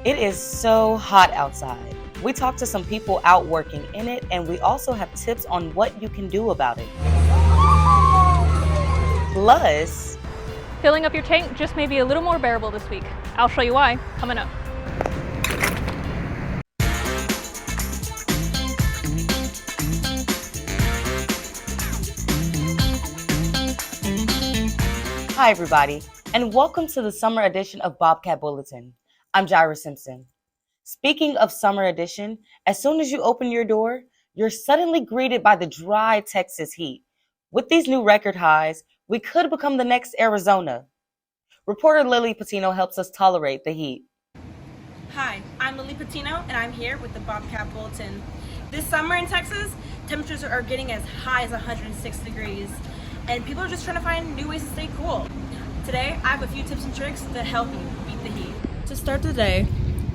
It is so hot outside. We talked to some people out working in it, and we also have tips on what you can do about it. Plus, filling up your tank just may be a little more bearable this week. I'll show you why coming up. Hi everybody, and welcome to the summer edition of Bobcat Bulletin. I'm Jaira Simpson. Speaking of summer edition, as soon as you open your door, you're suddenly greeted by the dry Texas heat. With these new record highs, we could become the next Arizona. Reporter Lily Patino helps us tolerate the heat. Hi, I'm Lily Patino, and I'm here with the Bobcat Bulletin. This summer in Texas, temperatures are getting as high as 106 degrees, and people are just trying to find new ways to stay cool. Today, I have a few tips and tricks to help you beat the heat. To start the day,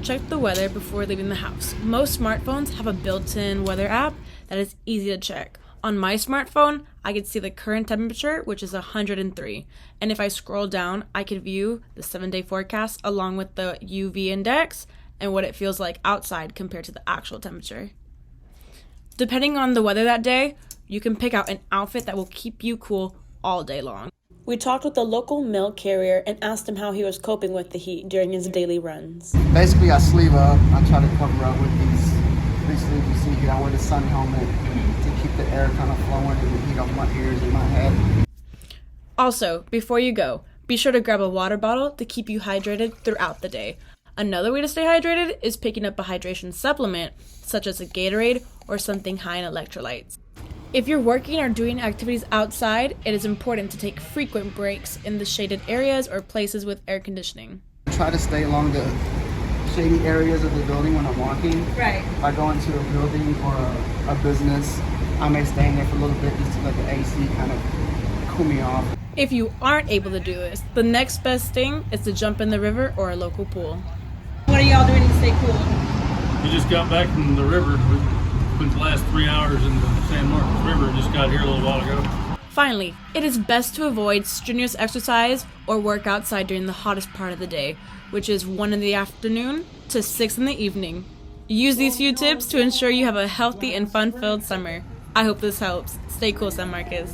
check the weather before leaving the house. Most smartphones have a built-in weather app that is easy to check. On my smartphone, I can see the current temperature, which is 103. And if I scroll down, I can view the 7-day forecast along with the UV index and what it feels like outside compared to the actual temperature. Depending on the weather that day, you can pick out an outfit that will keep you cool all day long. We talked with a local mail carrier and asked him how he was coping with the heat during his daily runs. Basically, I sleeve up. I try to cover up with these sleeves you see here. I wear the sun helmet to keep the air kind of flowing and the heat off my ears and my head. Also, before you go, be sure to grab a water bottle to keep you hydrated throughout the day. Another way to stay hydrated is picking up a hydration supplement, such as a Gatorade or something high in electrolytes. If you're working or doing activities outside, it is important to take frequent breaks in the shaded areas or places with air conditioning. I try to stay along the shady areas of the building when I'm walking. Right. If I go into a building or a business, I may stay in there for a little bit just to let the AC kind of cool me off. If you aren't able to do this, the next best thing is to jump in the river or a local pool. What are y'all doing to stay cool? We just got back from the river. We spent the last 3 hours in the San Marcos River. Just got here a little while ago. Finally, it is best to avoid strenuous exercise or work outside during the hottest part of the day, which is 1 in the afternoon to 6 in the evening. Use these few tips to ensure you have a healthy and fun-filled summer. I hope this helps. Stay cool, San Marcos.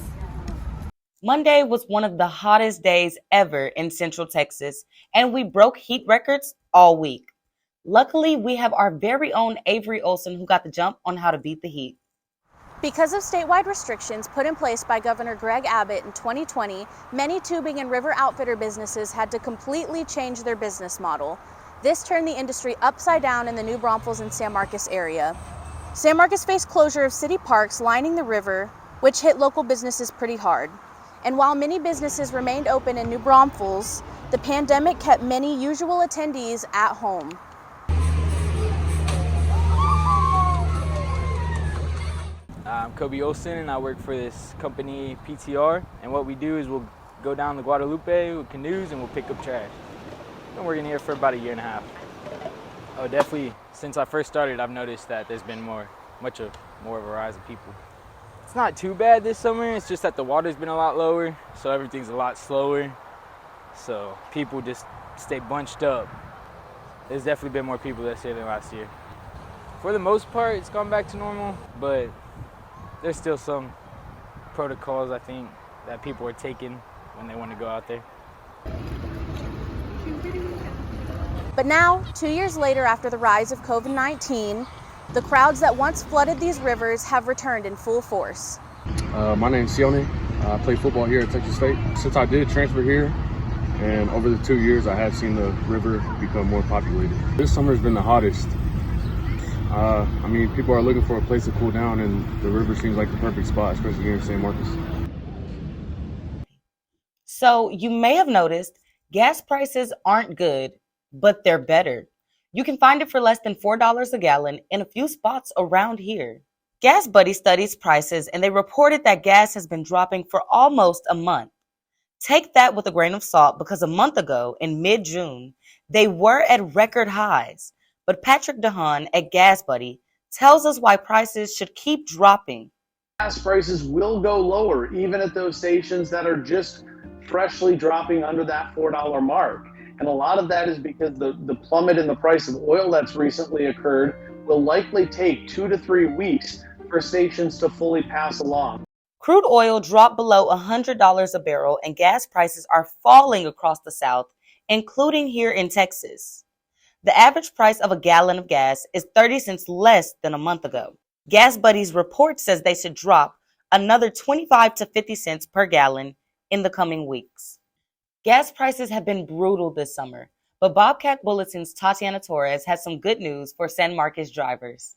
Monday was one of the hottest days ever in Central Texas, and we broke heat records all week. Luckily, we have our very own Avery Olson who got the jump on how to beat the heat. Because of statewide restrictions put in place by Governor Greg Abbott in 2020, many tubing and river outfitter businesses had to completely change their business model. This turned the industry upside down in the New Braunfels and San Marcos area. San Marcos faced closure of city parks lining the river, which hit local businesses pretty hard. And while many businesses remained open in New Braunfels, the pandemic kept many usual attendees at home. I'm Kobe Olson and I work for this company PTR, and what we do is we'll go down the Guadalupe with canoes and we'll pick up trash. I've been working here for about 1.5 years. Oh, definitely, since I first started, I've noticed that there's been more of a rise of people. It's not too bad this summer, it's just that the water's been a lot lower, so everything's a lot slower. So people just stay bunched up. There's definitely been more people this year than last year. For the most part, it's gone back to normal, but there's still some protocols, I think, that people are taking when they want to go out there. But now, 2 years later after the rise of COVID-19, the crowds that once flooded these rivers have returned in full force. My name's Sione. I play football here at Texas State. Since I did transfer here, and over the 2 years, I have seen the river become more populated. This summer's been the hottest. People are looking for a place to cool down, and the river seems like the perfect spot, especially here in San Marcos. So you may have noticed gas prices aren't good, but they're better. You can find it for less than $4 a gallon in a few spots around here. Gas Buddy studies prices, and they reported that gas has been dropping for almost a month. Take that with a grain of salt, because a month ago, in mid-June, they were at record highs. But Patrick DeHaan at Gas Buddy tells us why prices should keep dropping. Gas prices will go lower, even at those stations that are just freshly dropping under that $4 mark. And a lot of that is because the plummet in the price of oil that's recently occurred will likely take 2 to 3 weeks for stations to fully pass along. Crude oil dropped below $100 a barrel and gas prices are falling across the South, including here in Texas. The average price of a gallon of gas is 30 cents less than a month ago. Gas Buddy's report says they should drop another 25 to 50 cents per gallon in the coming weeks. Gas prices have been brutal this summer, but Bobcat Bulletin's Tatiana Torres has some good news for San Marcos drivers.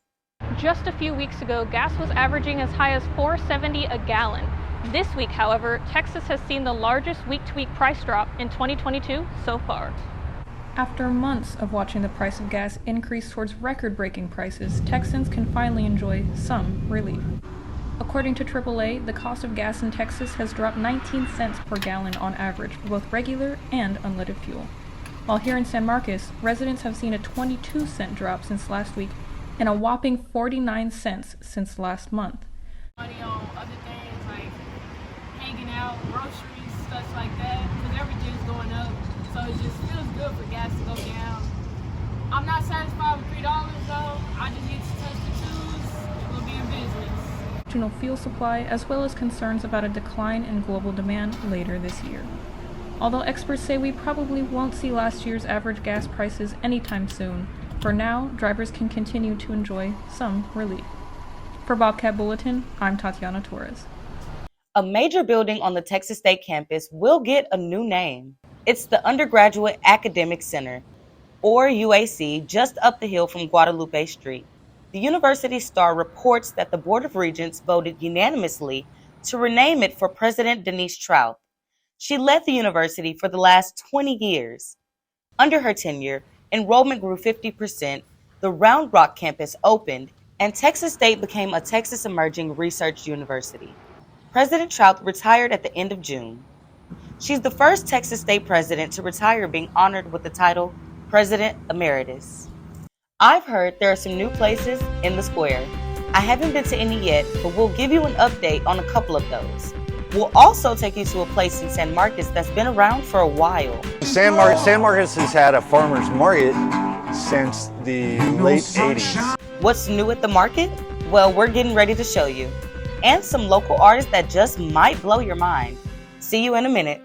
Just a few weeks ago, gas was averaging as high as $4.70 a gallon. This week, however, Texas has seen the largest week-to-week price drop in 2022 so far. After months of watching the price of gas increase towards record-breaking prices, Texans can finally enjoy some relief. According to AAA, the cost of gas in Texas has dropped 19 cents per gallon on average for both regular and unleaded fuel. While here in San Marcos, residents have seen a 22-cent drop since last week and a whopping 49 cents since last month. Money on other things like hanging out, groceries, stuff like that, because everything's going up. So it just feels good for gas to go down. I'm not satisfied with $3 though. I just need to touch the twos. We'll be in business. Regional fuel supply, as well as concerns about a decline in global demand later this year. Although experts say we probably won't see last year's average gas prices anytime soon, for now, drivers can continue to enjoy some relief. For Bobcat Bulletin, I'm Tatiana Torres. A major building on the Texas State campus will get a new name. It's the Undergraduate Academic Center, or UAC, just up the hill from Guadalupe Street. The University Star reports that the Board of Regents voted unanimously to rename it for President Denise Trout. She led the university for the last 20 years. Under her tenure, enrollment grew 50%, the Round Rock campus opened, and Texas State became a Texas Emerging Research University. President Trout retired at the end of June. She's the first Texas State president to retire, being honored with the title President Emeritus. I've heard there are some new places in the square. I haven't been to any yet, but we'll give you an update on a couple of those. We'll also take you to a place in San Marcos that's been around for a while. San Marcos has had a farmer's market since the late 80s. What's new at the market? Well, we're getting ready to show you. And some local artists that just might blow your mind. See you in a minute.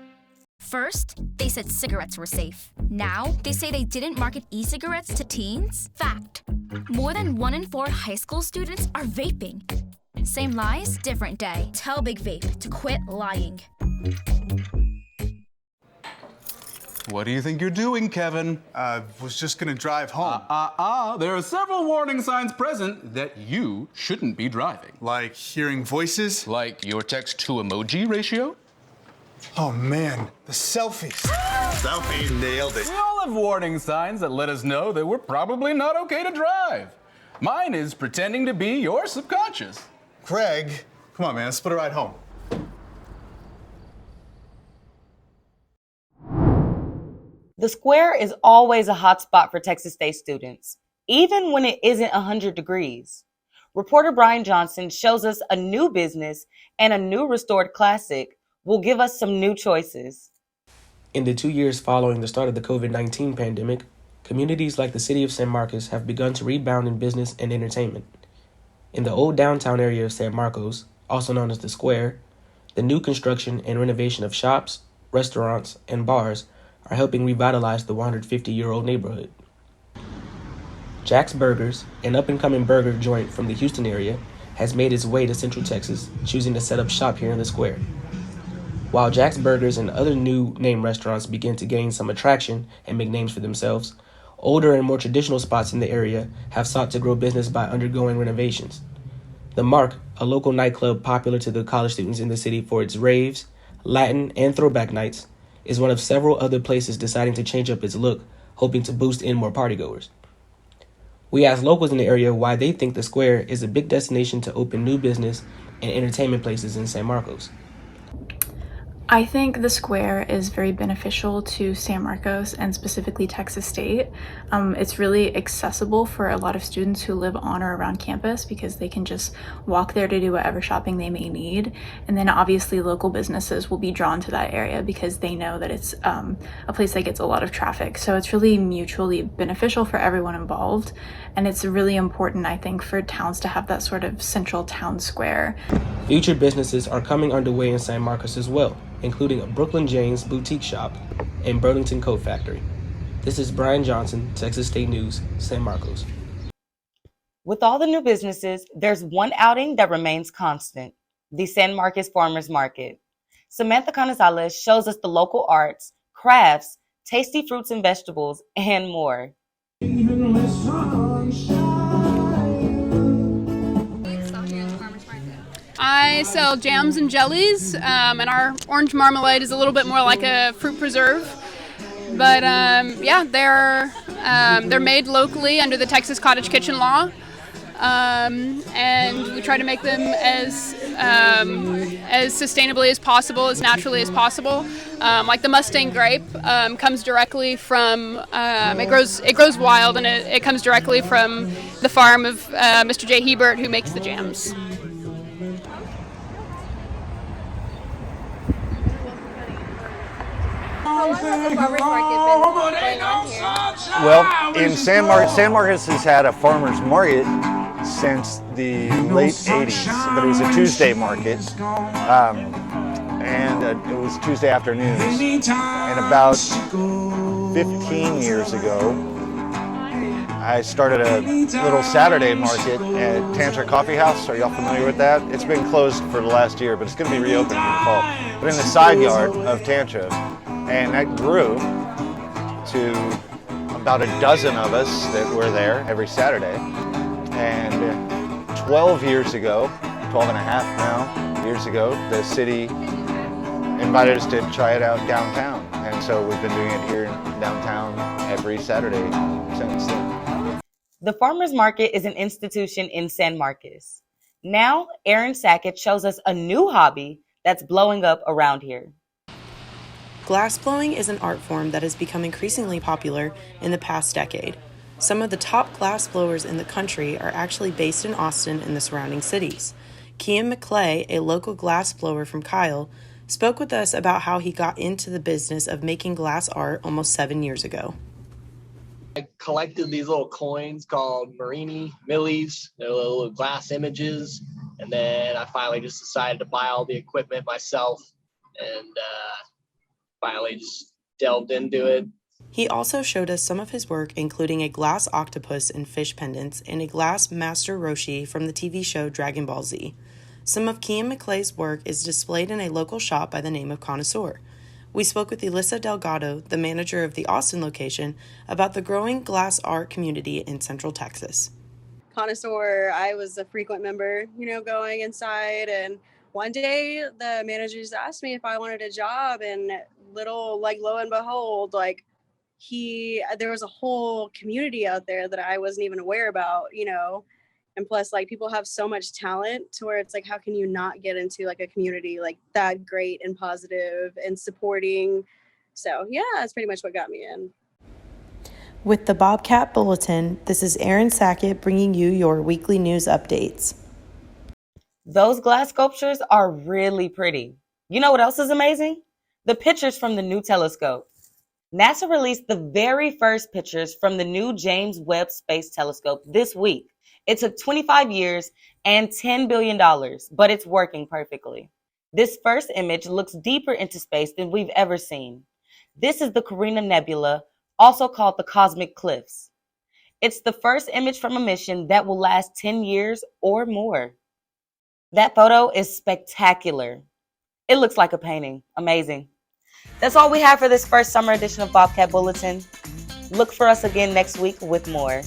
First, they said cigarettes were safe. Now, they say they didn't market e-cigarettes to teens. Fact. More than 1 in 4 high school students are vaping. Same lies, different day. Tell Big Vape to quit lying. What do you think you're doing, Kevin? Was just gonna drive home. There are several warning signs present that you shouldn't be driving. Like hearing voices? Like your text-to-emoji ratio? Oh man, the selfies. Selfie. Nailed it. We all have warning signs that let us know that we're probably not okay to drive. Mine is pretending to be your subconscious. Craig, come on man, let's split a ride home. The square is always a hot spot for Texas State students, even when it isn't 100 degrees. Reporter Brian Johnson shows us a new business and a new restored classic will give us some new choices. In the 2 years following the start of the COVID-19 pandemic, communities like the city of San Marcos have begun to rebound in business and entertainment. In the old downtown area of San Marcos, also known as the Square, the new construction and renovation of shops, restaurants, and bars are helping revitalize the 150-year-old neighborhood. Jack's Burgers, an up-and-coming burger joint from the Houston area, has made its way to Central Texas, choosing to set up shop here in the Square. While Jack's Burgers and other new name restaurants begin to gain some attraction and make names for themselves, older and more traditional spots in the area have sought to grow business by undergoing renovations. The Mark, a local nightclub popular to the college students in the city for its raves, Latin, and throwback nights, is one of several other places deciding to change up its look, hoping to boost in more partygoers. We asked locals in the area why they think the Square is a big destination to open new business and entertainment places in San Marcos. I think the square is very beneficial to San Marcos and specifically Texas State. It's really accessible for a lot of students who live on or around campus because they can just walk there to do whatever shopping they may need. And then obviously local businesses will be drawn to that area because they know that it's a place that gets a lot of traffic. So it's really mutually beneficial for everyone involved. And it's really important, I think, for towns to have that sort of central town square. Future businesses are coming underway in San Marcos as well, including a Brooklyn James boutique shop and Burlington Coat Factory. This is Brian Johnson, Texas State News, San Marcos. With all the new businesses, there's one outing that remains constant: the San Marcos Farmers Market. Samantha Canizales shows us the local arts, crafts, tasty fruits and vegetables, and more. I sell jams and jellies, and our orange marmalade is a little bit more like a fruit preserve. But yeah, they're made locally under the Texas Cottage Kitchen Law, and we try to make them as sustainably as possible, as naturally as possible. Like the Mustang grape comes directly from it grows wild, and it comes directly from the farm of Mr. J. Hebert, who makes the jams. How long has the farmers market been going on here? Well, in San Marcos has had a farmer's market since the late 80s, but it was a Tuesday market, and it was Tuesday afternoons. And about 15 years ago, I started a little Saturday market at Tantra Coffee House. Are y'all familiar with that? It's been closed for the last year, but it's going to be reopened in the fall. But in the side yard of Tantra, and that grew to about a dozen of us that were there every Saturday. And 12 years ago, 12 and a half now, years ago, the city invited us to try it out downtown. And so we've been doing it here downtown every Saturday since then. The Farmers Market is an institution in San Marcos. Now, Aaron Sackett shows us a new hobby that's blowing up around here. Glassblowing is an art form that has become increasingly popular in the past decade. Some of the top glassblowers in the country are actually based in Austin and the surrounding cities. Kian McClay, a local glassblower from Kyle, spoke with us about how he got into the business of making glass art almost 7 years ago. I collected these little coins called Marini Millies. They're little glass images. And then I finally just decided to buy all the equipment myself and finally just delved into it. He also showed us some of his work, including a glass octopus and fish pendants and a glass Master Roshi from the TV show Dragon Ball Z. Some of Kian McClay's work is displayed in a local shop by the name of Connoisseur. We spoke with Elissa Delgado, the manager of the Austin location, about the growing glass art community in Central Texas. Connoisseur, I was a frequent member, going inside, and one day the manager just asked me if I wanted a job, and lo and behold, there was a whole community out there that I wasn't even aware about, and plus people have so much talent to where it's how can you not get into a community that great and positive and supporting. So yeah, that's pretty much what got me in. With the Bobcat Bulletin, this is Aaron Sackett bringing you your weekly news updates. Those glass sculptures are really pretty. You know what else is amazing? The pictures from the new telescope. NASA released the very first pictures from the new James Webb Space Telescope this week. It took 25 years and $10 billion, but it's working perfectly. This first image looks deeper into space than we've ever seen. This is the Carina Nebula, also called the Cosmic Cliffs. It's the first image from a mission that will last 10 years or more. That photo is spectacular. It looks like a painting. Amazing. That's all we have for this first summer edition of Bobcat Bulletin. Look for us again next week with more.